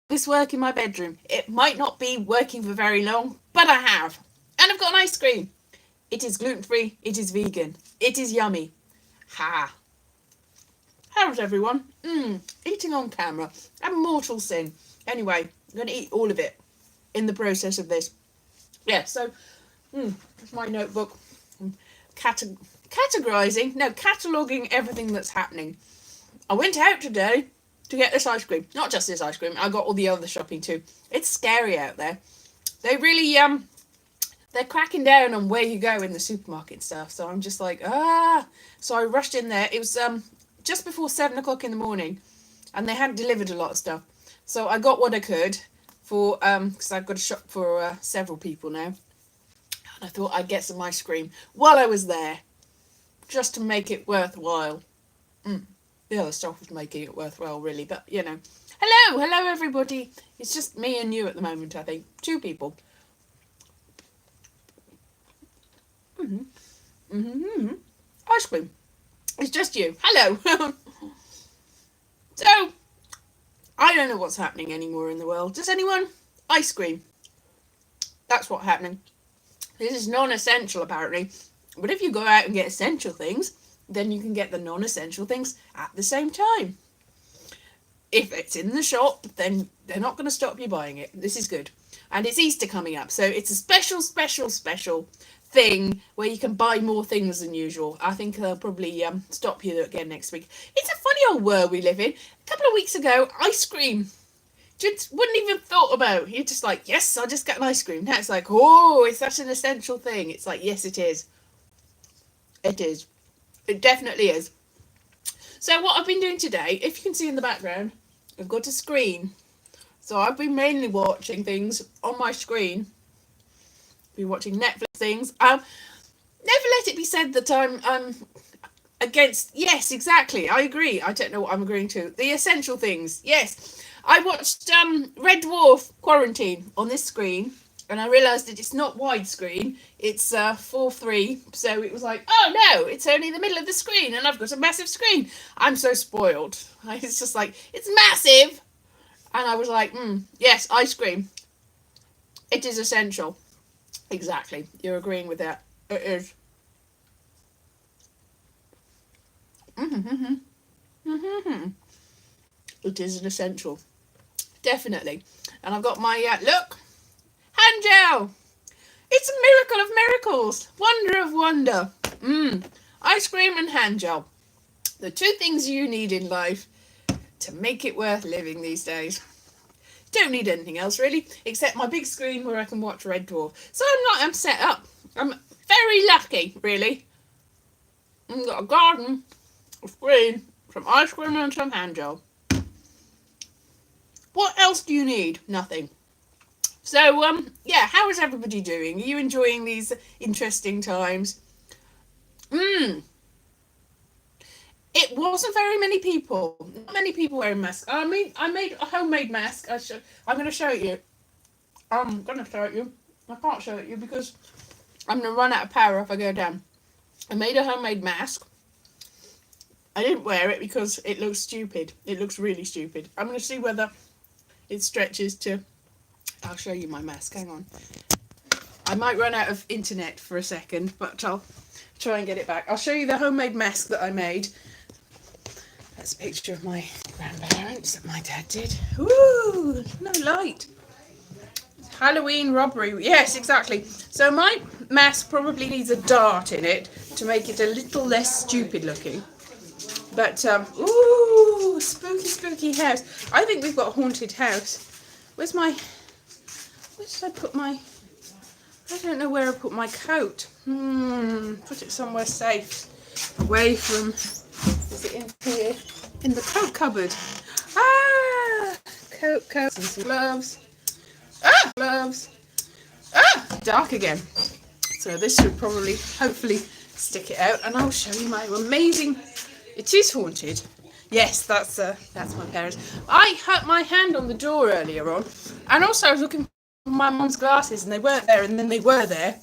this work in my bedroom. It might not be working for very long, but I have. And I've got an ice cream. It is gluten-free. It is vegan. It is yummy. Ha. How's everyone? Eating on camera. A mortal sin. Anyway, I'm going to eat all of it in the process of this. Yeah, so, that's my notebook. Cataloguing everything that's happening. I went out today to get this ice cream. Not just this ice cream, I got all the other shopping too. It's scary out there. They really, they're cracking down on where you go in the supermarket and stuff. So I'm just like, So I rushed in there. It was just before 7 o'clock in the morning, and they hadn't delivered a lot of stuff. So I got what I could for because I've got to shop for several people now. And I thought I'd get some ice cream while I was there, just to make it worthwhile. The other stuff was making it worthwhile, really. But you know, hello everybody. It's just me and you at the moment. I think 2 people. Ice cream. It's just you. Hello. So, I don't know what's happening anymore in the world. Does anyone? Ice cream. That's what's happening. This is non-essential, apparently. But if you go out and get essential things, then you can get the non-essential things at the same time. If it's in the shop, then they're not going to stop you buying it. This is good. And it's Easter coming up, so it's a special thing where you can buy more things than usual. I think they'll probably stop you again next week. It's a funny old world we live in. A couple of weeks ago, ice cream just wouldn't even thought about. You're just like, yes, I'll just get an ice cream. Now it's like, oh, it's such an essential thing. It's like, yes, it is. It is. It definitely is. So what I've been doing today, if you can see in the background, I've got a screen. So I've been mainly watching things on my screen. Been watching Netflix things. Never let it be said that I'm against. Yes, exactly. I agree. I don't know what I'm agreeing to. The essential things. Yes, I watched Red Dwarf Quarantine on this screen, and I realised that it's not widescreen. It's 4:3. So it was like, oh no, it's only the middle of the screen, and I've got a massive screen. I'm so spoiled. It's just like, it's massive, and I was like, yes, ice cream. It is essential. Exactly. You're agreeing with that. It is. It is an essential. Definitely. And I've got my, look, hand gel. It's a miracle of miracles. Wonder of wonder. Ice cream and hand gel. The 2 things you need in life to make it worth living these days. Don't need anything else really, except my big screen where I can watch Red Dwarf. So I'm set up. I'm very lucky, really. I've got a garden, a screen, some ice cream and some hand gel. What else do you need? Nothing. So, yeah, how is everybody doing? Are you enjoying these interesting times? It wasn't very many people. Not many people wearing masks. I mean, I made a homemade mask. I'm going to show it you. I'm going to show it you. I can't show it you because I'm going to run out of power if I go down. I made a homemade mask. I didn't wear it because it looks stupid. It looks really stupid. I'm going to see whether it stretches to... I'll show you my mask. Hang on. I might run out of internet for a second, but I'll try and get it back. I'll show you the homemade mask that I made. That's a picture of my grandparents that my dad did. Ooh, no light. Halloween robbery. Yes, exactly. So my mask probably needs a dart in it to make it a little less stupid looking. But, ooh, spooky house. I think we've got a haunted house. Where did I put my... I don't know where I put my coat. Put it somewhere safe. Away from... Is it in here? In the coat cupboard. Coat and some gloves. Gloves. Dark again. So this should probably, hopefully, stick it out. And I'll show you my amazing... It is haunted. Yes, that's my parents. I hurt my hand on the door earlier on. And also I was looking for my mum's glasses and they weren't there, and then they were there.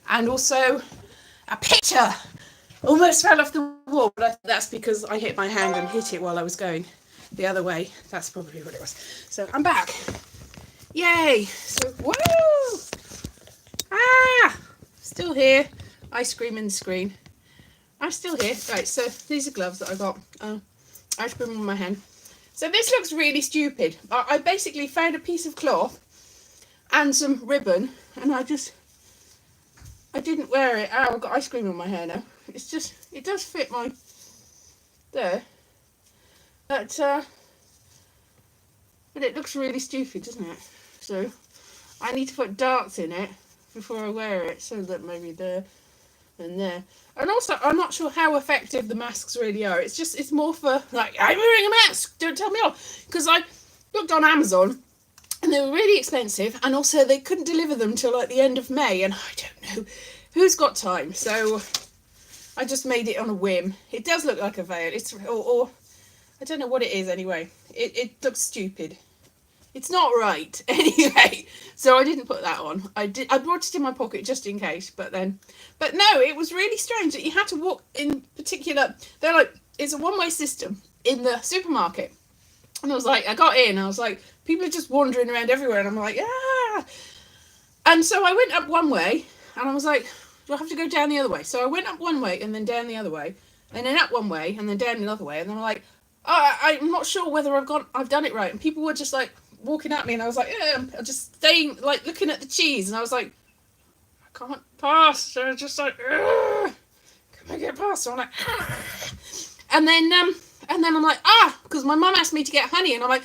And also a picture almost fell off the wall, but that's because I hit my hand and hit it while I was going the other way. That's probably what it was. So I'm back. Yay. So, whoa. Still here. Ice cream in the screen. I'm still here. Right, so these are gloves that I got. Ice cream in my hand. So this looks really stupid. I basically found a piece of cloth and some ribbon, and I didn't wear it. I've got ice cream in my hair now. It's just, it does fit my, there. But it looks really stupid, doesn't it? So I need to put darts in it before I wear it, so that maybe there and there. And also, I'm not sure how effective the masks really are. It's more for, like, I'm wearing a mask, don't tell me off. Because I looked on Amazon, and they were really expensive, and also they couldn't deliver them till like the end of May, and I don't know who's got time. So I just made it on a whim. It does look like a veil. It's or I don't know what it is anyway. It looks stupid. It's not right anyway. So I didn't put that on. I brought it in my pocket just in case, but no, it was really strange that you had to walk in particular. They're like, it's a one-way system in the supermarket. And I was like, I got in, I was like, people are just wandering around everywhere, and I'm like, ah. And so I went up one way, and I was like, do I have to go down the other way? So I went up one way and then down the other way, and then up one way and then down another way, and then I'm like, oh, I'm not sure whether I've done it right. And people were just like walking at me, and I was like, yeah, I'm just staying, like, looking at the cheese, and I was like, I can't pass. So I was just like, can I get past? So I'm like, and then I'm like, because my mum asked me to get honey, and I'm like,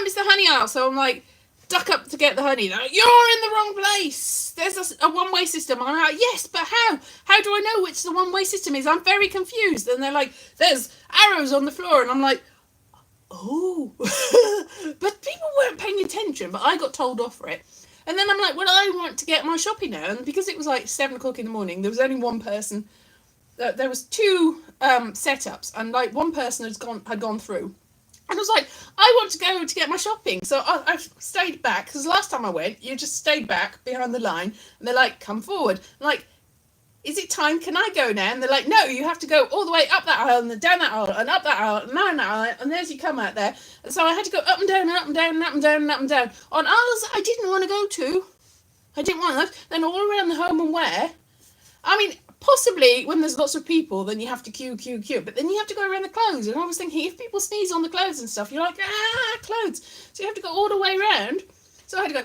it's the honey aisle. So I'm like, duck up to get the honey. They're like, you're in the wrong place. There's a one-way system. I'm like, yes, but how? How do I know which the one-way system is? I'm very confused. And they're like, there's arrows on the floor, and I'm like, oh. But people weren't paying attention, but I got told off for it. And then I'm like, well, I want to get my shopping now. And because it was like 7 o'clock in the morning, there was only one person. There was 2 setups, and like one person had gone through. And I was like, I want to go to get my shopping. So I stayed back, because last time I went, you just stayed back behind the line, and they're like, come forward. I'm like, is it time? Can I go now? And they're like, no, you have to go all the way up that aisle, and then down that aisle, and up that aisle, and down that aisle, and there's you come out there. And so I had to go up and down, and up and down, and up and down, and up and down, on aisles I didn't want to go to. I didn't want those. Then all around the home and wear. I mean, possibly when there's lots of people, then you have to queue. But then you have to go around the clothes. And I was thinking, if people sneeze on the clothes and stuff, you're like, clothes. So you have to go all the way around. So I had to go,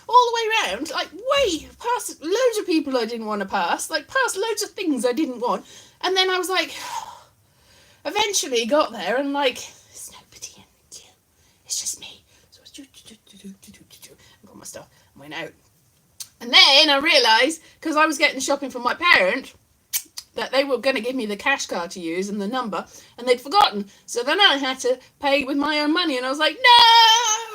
all the way around, like way past loads of people I didn't want to pass, like past loads of things I didn't want. And then I was like, eventually got there, and like, there's nobody in the queue. It's just me. So I got my stuff and went out. And then I realised, because I was getting shopping from my parent, that they were going to give me the cash card to use and the number, and they'd forgotten. So then I had to pay with my own money, and I was like,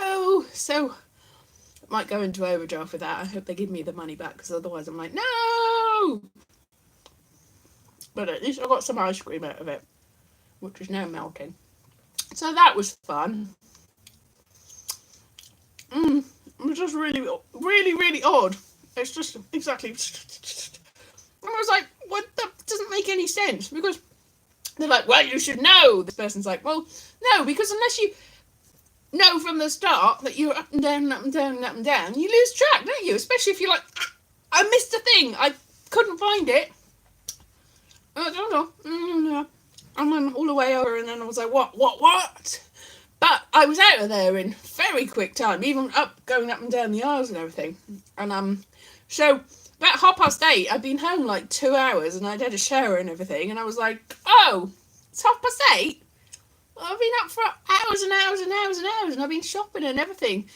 no! So I might go into overdraft with that. I hope they give me the money back, because otherwise I'm like, no! But at least I got some ice cream out of it, which is now melting. So that was fun. It was just really, really, really odd. It's just exactly. I was like, what? That doesn't make any sense, because they're like, well, you should know. This person's like, well, no, because unless you know from the start that you're up and down and up and down and up and down, you lose track, don't you? Especially if you're like, I missed a thing, I couldn't find it. I don't know. And then all the way over, and then I was like, what? But I was out of there in very quick time, even going up and down the aisles and everything. And so about 8:30, I'd been home like 2 hours, and I'd had a shower and everything, and I was like, oh, it's 8:30? I've been up for hours and hours and hours and hours, and I've been shopping and everything.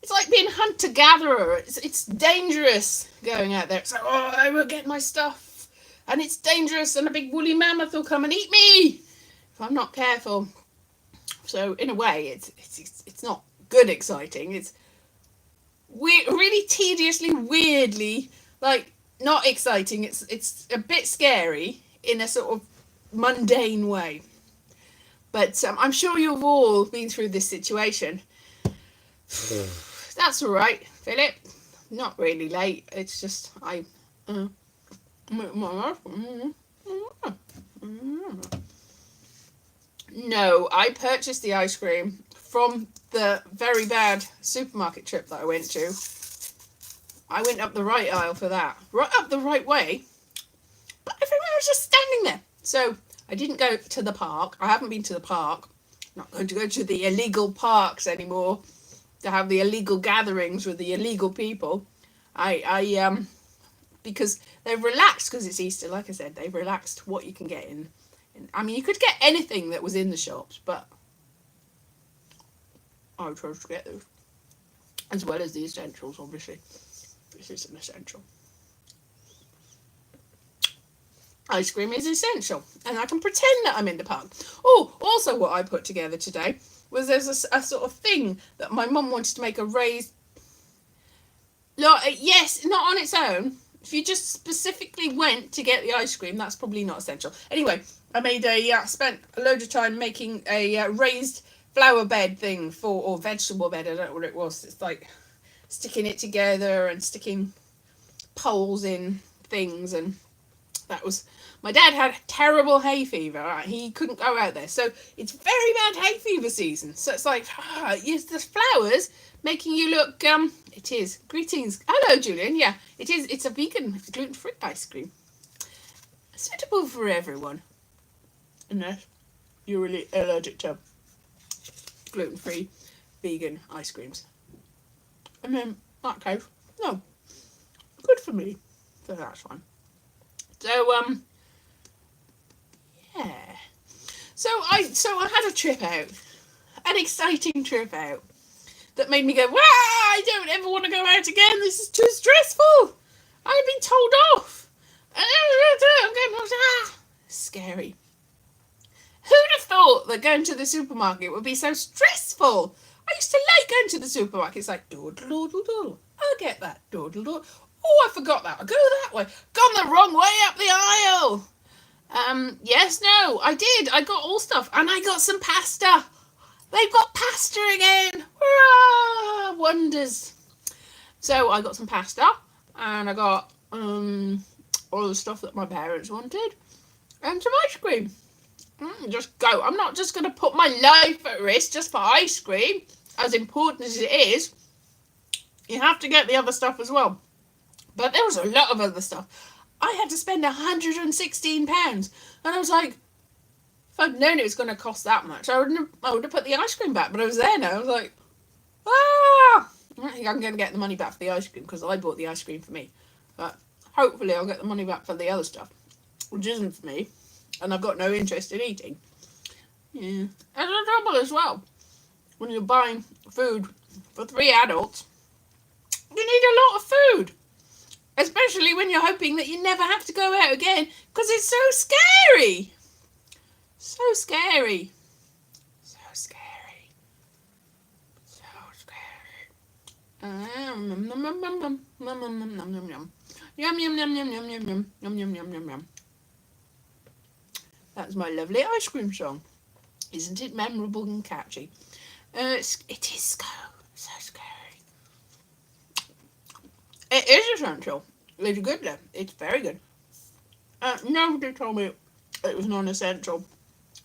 It's like being hunter-gatherer. It's dangerous going out there. It's like, oh, I will get my stuff, and it's dangerous, and a big woolly mammoth will come and eat me if I'm not careful. So in a way, it's not good exciting. It's really tediously, weirdly, like, not exciting. It's a bit scary in a sort of mundane way. But I'm sure you've all been through this situation. That's all right, Philip. Not really late. It's just No, I purchased the ice cream from the very bad supermarket trip that I went to. I went up the right aisle for that. Right up the right way. But everyone was just standing there. So I didn't go to the park. I haven't been to the park. I'm not going to go to the illegal parks anymore to have the illegal gatherings with the illegal people. I because they've relaxed because it's Easter. Like I said, they've relaxed what you can get in. I mean, you could get anything that was in the shops, but I chose to get those as well as the essentials. Obviously, this is an essential. Ice cream is essential, and I can pretend that I'm in the park. Oh, also, what I put together today was there's a sort of thing that my mum wanted to make a raised. Yes, not on its own. If you just specifically went to get the ice cream, that's probably not essential. Anyway, I made spent a load of time making a raised flower bed thing or vegetable bed. I don't know what it was. It's like sticking it together and sticking poles in things, and that was. My dad had terrible hay fever. Right? He couldn't go out there, so it's very bad hay fever season. So it's like, use the flowers making you look. It is. Greetings. Hello, Julian. Yeah, it is. It's a vegan, gluten-free ice cream, suitable for everyone, unless you're really allergic to gluten-free, vegan ice creams. And then that case, no, good for me. So that's fine. So yeah. So I had a trip out, an exciting trip out that made me go, wow, I don't ever want to go out again. This is too stressful. I've been told off. Scary. Who'd have thought that going to the supermarket would be so stressful? I used to like going to the supermarket. It's like, doodle, doodle. I'll get that, doodle, doodle. Oh, I forgot that. I'll go that way. Gone the wrong way up the aisle. Yes, no, I did. I got all stuff. And I got some pasta. They've got pasta again. Hurrah! Wonders. So I got some pasta. And I got all the stuff that my parents wanted. And some ice cream. Just go. I'm not just going to put my life at risk just for ice cream. As important as it is, you have to get the other stuff as well. But there was a lot of other stuff. I had to spend £116. And I was like, if I'd known it was going to cost that much, I would have put the ice cream back. But I was there now. I was like, I think I'm going to get the money back for the ice cream because I bought the ice cream for me. But hopefully I'll get the money back for the other stuff, which isn't for me. And I've got no interest in eating. Yeah. And the trouble as well, when you're buying food for 3 adults, you need a lot of food. Especially when you're hoping that you never have to go out again because it's so scary. So scary. So scary. So scary. Yum yum yum yum yum yum yum yum yum yum yum yum yum yum yum yum yum yum yum. That's my lovely ice cream song. Isn't it memorable and catchy? It is so scary. It is essential. It's good though. It's very good. Nobody told me it was non-essential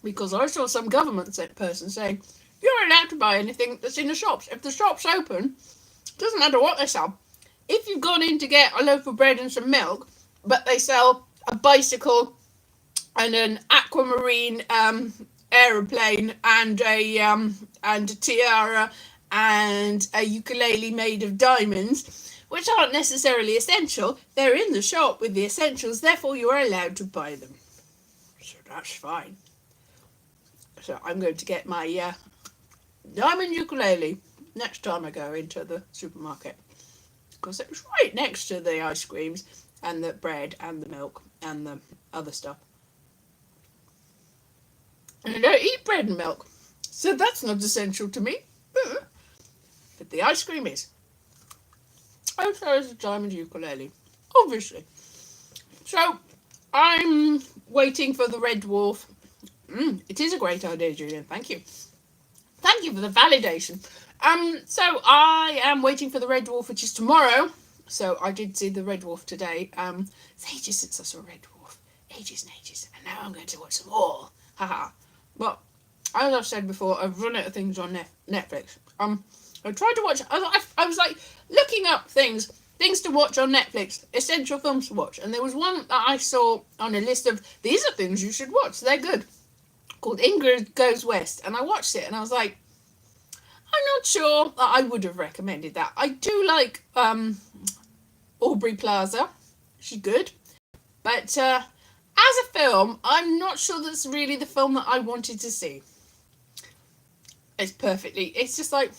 because I saw some government person saying you're allowed to buy anything that's in the shops. If the shop's open, doesn't matter what they sell. If you've gone in to get a loaf of bread and some milk, but they sell a bicycle and an aquamarine aeroplane and a tiara and a ukulele made of diamonds, which aren't necessarily essential, they're in the shop with the essentials, therefore you are allowed to buy them. So that's fine. So I'm going to get my diamond ukulele next time I go into the supermarket. Because it was right next to the ice creams and the bread and the milk and the other stuff. And I don't eat bread and milk, so that's not essential to me. But the ice cream is. Oh, so is the diamond ukulele, obviously. So, I'm waiting for the red dwarf. It is a great idea, Julian. Thank you. Thank you for the validation. So I am waiting for the red dwarf, which is tomorrow. So I did see the red dwarf today. It's ages since I saw a red dwarf. Ages and ages. And now I'm going to watch some more. Haha. But as I've said before, I've run out of things on Netflix. I tried to watch. I was like looking up things to watch on Netflix, essential films to watch, and there was one that I saw on a list of these are things you should watch. They're good. Called Ingrid Goes West, and I watched it, and I was like, I'm not sure that I would have recommended that. I do like Aubrey Plaza. She's good, but as a film, I'm not sure that's really the film that I wanted to see. It's just like,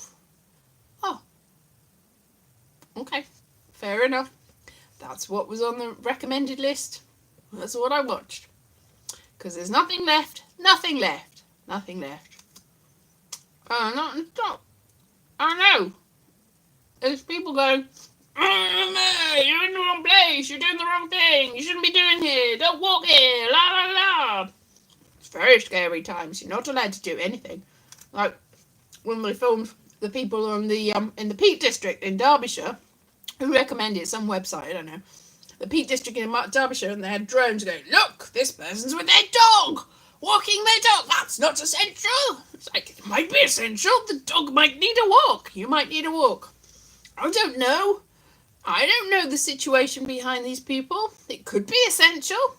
oh, okay, fair enough. That's what was on the recommended list. That's what I watched. Because there's nothing left. Nothing left. Not. I know. There's people going, oh, you're in the wrong place. You're doing the wrong thing. You shouldn't be doing here. Don't walk here. La la la. It's very scary times. You're not allowed to do anything. Like when they filmed the people on the in the Peak District in Derbyshire, who recommended some website, I don't know. The Peak District in Derbyshire, and they had drones going, look, this person's with their dog, walking their dog. That's not essential. It's like, it might be essential. The dog might need a walk. You might need a walk. I don't know. I don't know the situation behind these people. It could be essential.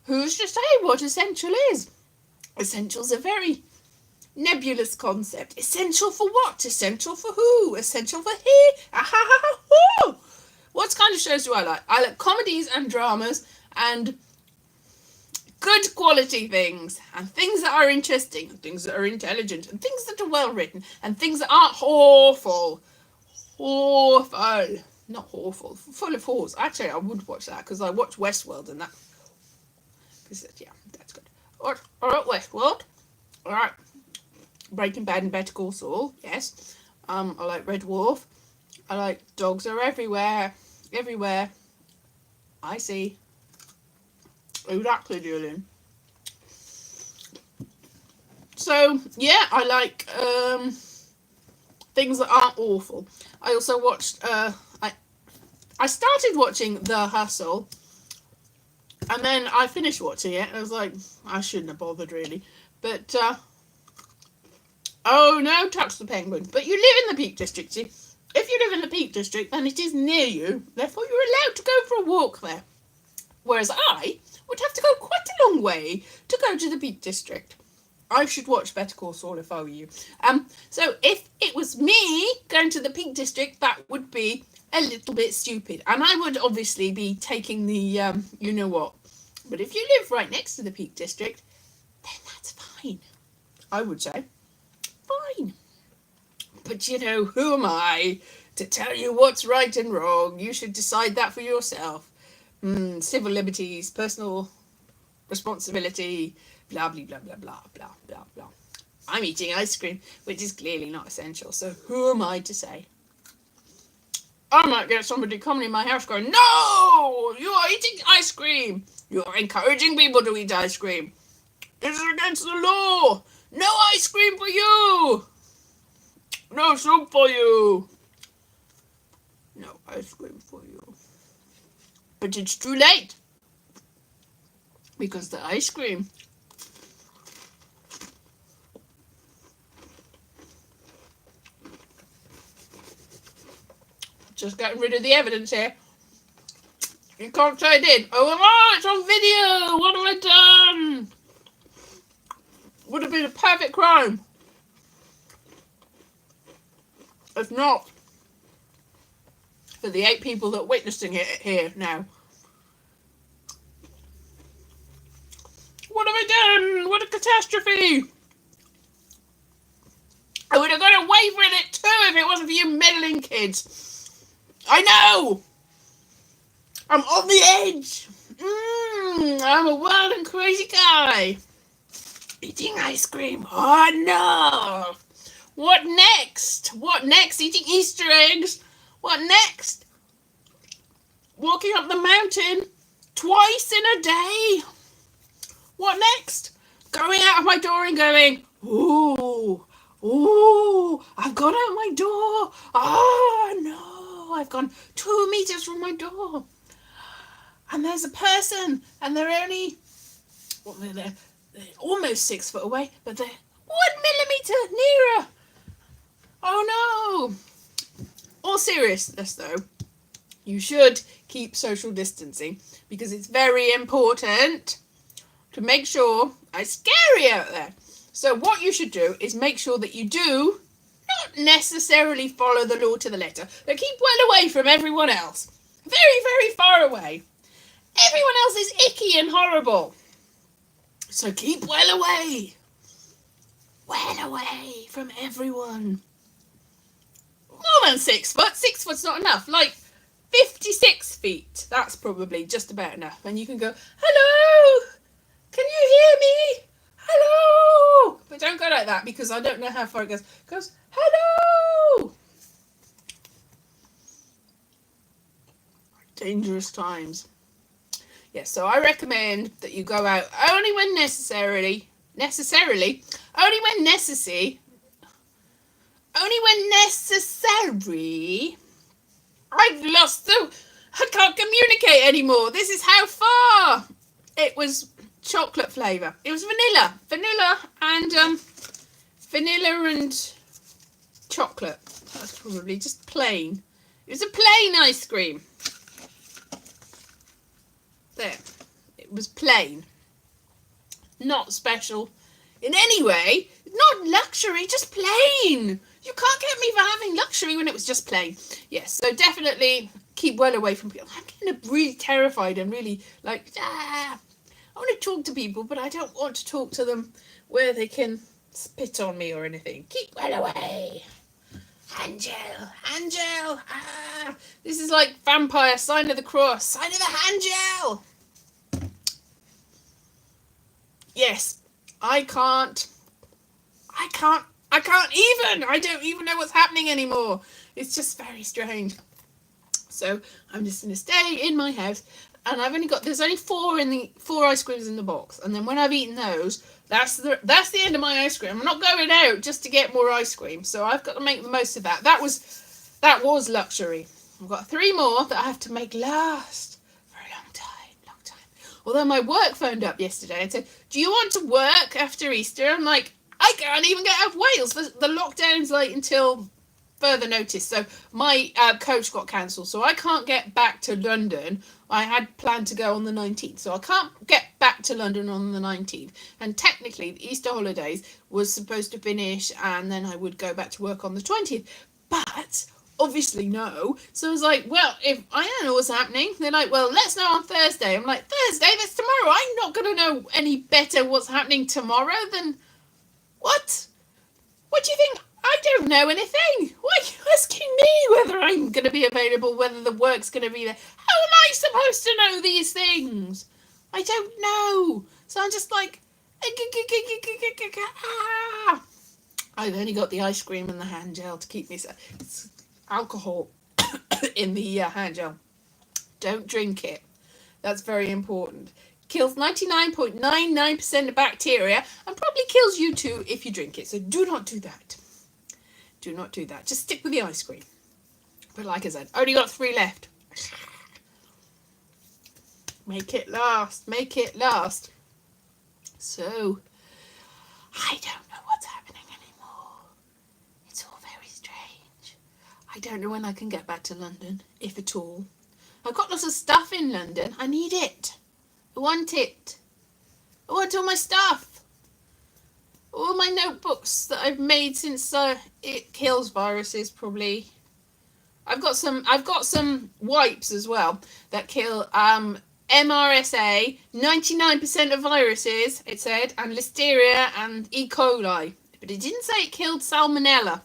Who's to say what essential is? Essential's a very nebulous concept. Essential for what? Essential for who? Essential for who? What kind of shows do I like? I like comedies and dramas and good quality things and things that are interesting and things that are intelligent and things that are well written and things that aren't awful. Not awful. Full of whores. Actually, I would watch that because I watch Westworld and that. Yeah, that's good. Alright, Westworld. Alright. Breaking Bad and Better Call Saul. Yes. I like Red Dwarf. I like Dogs Are Everywhere. Everywhere. I see. Exactly, Julian. So, yeah, I like things that aren't awful. I also watched, I started watching The Hustle, and then I finished watching it, and I was like, I shouldn't have bothered, really. But, oh no, Tux the Penguin. But you live in the Peak District, see? If you live in the Peak District, then it is near you, therefore you're allowed to go for a walk there. Whereas I would have to go quite a long way to go to the Peak District. I should watch Better Call Saul if I were you. So if it was me going to the Peak District, that would be a little bit stupid. And I would obviously be taking the, you know what. But if you live right next to the Peak District, then that's fine. I would say. Fine. But you know, who am I to tell you what's right and wrong? You should decide that for yourself. Civil liberties, personal responsibility, blah, blah, blah, blah, blah, blah, blah, blah. I'm eating ice cream, which is clearly not essential, so who am I to say? I might get somebody coming in my house going, no, you are eating ice cream. You are encouraging people to eat ice cream. This is against the law. No ice cream for you. No soup for you. No ice cream for you. But it's too late. Because the ice cream just getting rid of the evidence here. You can't say I did. Oh, it's on video. What have I done? Would have been a perfect crime. If not for the 8 people that are witnessing it here now. What have I done? What a catastrophe. I would have got away with it too if it wasn't for you meddling kids. I know. I'm on the edge. I'm a wild and crazy guy. Eating ice cream. Oh no. What next? What next? Eating Easter eggs. What next? Walking up the mountain twice in a day. What next? Going out of my door and going, ooh, I've gone out my door. Oh no, I've gone 2 meters from my door. And there's a person, and they're only, they're almost 6 foot away, but they're 1 millimeter nearer. Oh no. All seriousness though, you should keep social distancing because it's very important to make sure it's scary out there. So what you should do is make sure that you do not necessarily follow the law to the letter, but keep well away from everyone else. Very, very far away. Everyone else is icky and horrible. So keep well away. Well away from everyone. More than 6 foot. 6 foot's not enough. Like 56 feet. That's probably just about enough. And you can go, hello, can you hear me? Hello. But don't go like that because I don't know how far it goes. It goes, hello. Dangerous times. Yes, so I recommend that you go out only when necessary, only when necessary. I can't communicate anymore. This is how far. It was chocolate flavour. It was vanilla and chocolate. That's probably just plain. It was a plain ice cream. There. It was plain. Not special in any way. Not luxury, just plain. You can't get me for having luxury when it was just plain. Yes, so definitely keep well away from people. I'm getting really terrified and really like, I want to talk to people, but I don't want to talk to them where they can spit on me or anything. Keep well away. Hand gel. This is like vampire, sign of the cross, sign of the hand gel. Yes, I don't even know what's happening anymore. It's just very strange. So I'm just going to stay in my house, and there's only four ice creams in the box, and then when I've eaten those, that's the end of my ice cream. I'm not going out just to get more ice cream, so I've got to make the most of that. That was luxury. I've got 3 more that I have to make last for a long time. Although my work phoned up yesterday and said, do you want to work after Easter? I'm like, I can't even get out of Wales. The lockdown's like until further notice. So my coach got cancelled, so I can't get back to London. I had planned to go on the 19th, so I can't get back to London on the 19th. And technically, the Easter holidays was supposed to finish, and then I would go back to work on the 20th. But obviously no. So I was like, well, if I don't know what's happening, they're like, well, let's know on Thursday. I'm like, Thursday? That's tomorrow. I'm not going to know any better what's happening tomorrow than... What? What do you think? I don't know anything. Why are you asking me whether I'm going to be available, whether the work's going to be there? How am I supposed to know these things? I don't know. So I'm just like... I've only got the ice cream and the hand gel to keep me... It's alcohol in the hand gel. Don't drink it. That's very important. Kills 99.99% of bacteria and probably kills you too if you drink it. So do not do that. Do not do that. Just stick with the ice cream. But like I said, only got 3 left. Make it last. Make it last. So, I don't know what's happening anymore. It's all very strange. I don't know when I can get back to London, if at all. I've got lots of stuff in London. I need it. I want it. I want all my stuff. All my notebooks that I've made since it kills viruses, probably. I've got some wipes as well that kill MRSA, 99% of viruses, it said, and Listeria and E. coli. But it didn't say it killed Salmonella.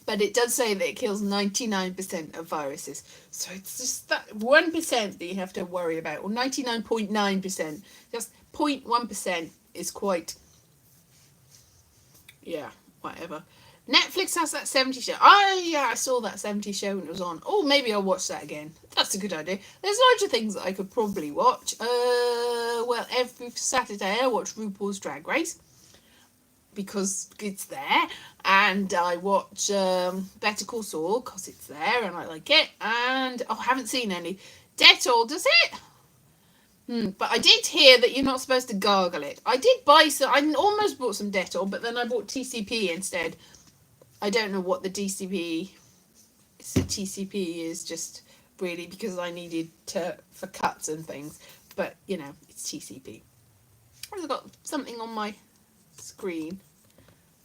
But it does say that it kills 99% of viruses. So it's just that 1% that you have to worry about, or 99.9%. Just 0.1% is quite, yeah, whatever. Netflix has that 70 show. I saw that 70 show when it was on. Oh, maybe I'll watch that again. That's a good idea. There's loads of things that I could probably watch. Well, every Saturday I watch RuPaul's Drag Race, because it's there, and I watch Better Call Saul because it's there and I like it, and I haven't seen any. Dettol, does it? But I did hear that you're not supposed to gargle it. I did buy some. I almost bought some Dettol, but then I bought TCP instead. I don't know what the TCP is, just really because I needed to for cuts and things. But you know, it's TCP. I've got something on my screen.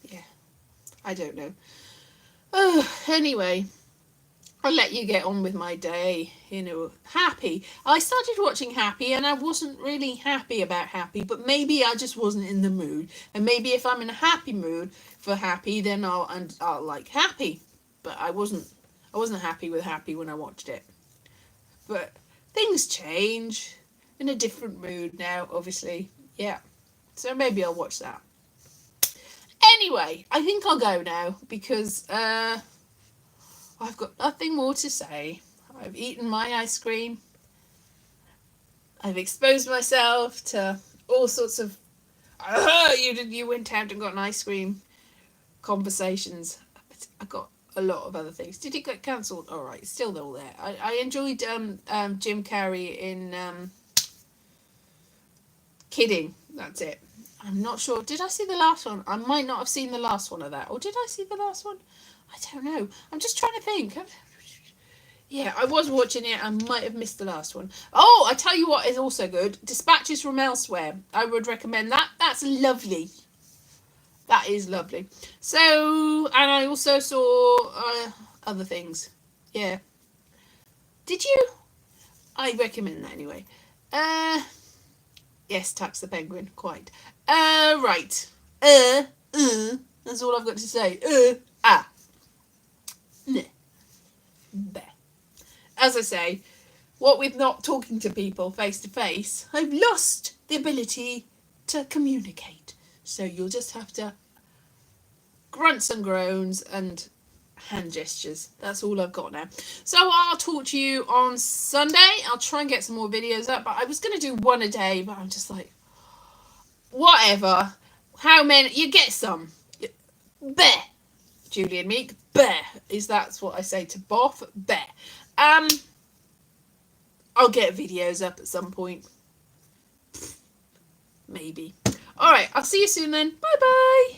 Yeah, I don't know. Oh, anyway. I'll let you get on with my day. You know, Happy. I started watching Happy and I wasn't really happy about Happy, but maybe I just wasn't in the mood. And maybe if I'm in a happy mood for Happy, then I'll like Happy. But I wasn't happy with Happy when I watched it. But things change. In a different mood now, obviously. Yeah. So maybe I'll watch that. Anyway, I think I'll go now because I've got nothing more to say. I've eaten my ice cream. I've exposed myself to all sorts of you went out and got an ice cream conversations. I got a lot of other things. Did it get cancelled? All right, it's still all there. I enjoyed Jim Carrey in Kidding. That's it. I'm not sure. Did I see the last one? I might not have seen the last one of that. Or did I see the last one? I don't know. I'm just trying to think. Yeah, I was watching it. I might have missed the last one. Oh, I tell you what is also good. Dispatches from Elsewhere. I would recommend that. That's lovely. That is lovely. So, and I also saw other things. Yeah. Did you? I recommend that anyway. Yes, Tax the Penguin. Quite. Right. That's all I've got to say. As I say, what with not talking to people face to face, I've lost the ability to communicate. So you'll just have to grunts and groans and hand gestures. That's all I've got now. So I'll talk to you on Sunday. I'll try and get some more videos up, but I was going to do one a day, but I'm just like, whatever. How many? You get some. Bear. Julian Meek. Bear. That's what I say to Boff. Bear. I'll get videos up at some point. Maybe. Alright, I'll see you soon then. Bye bye.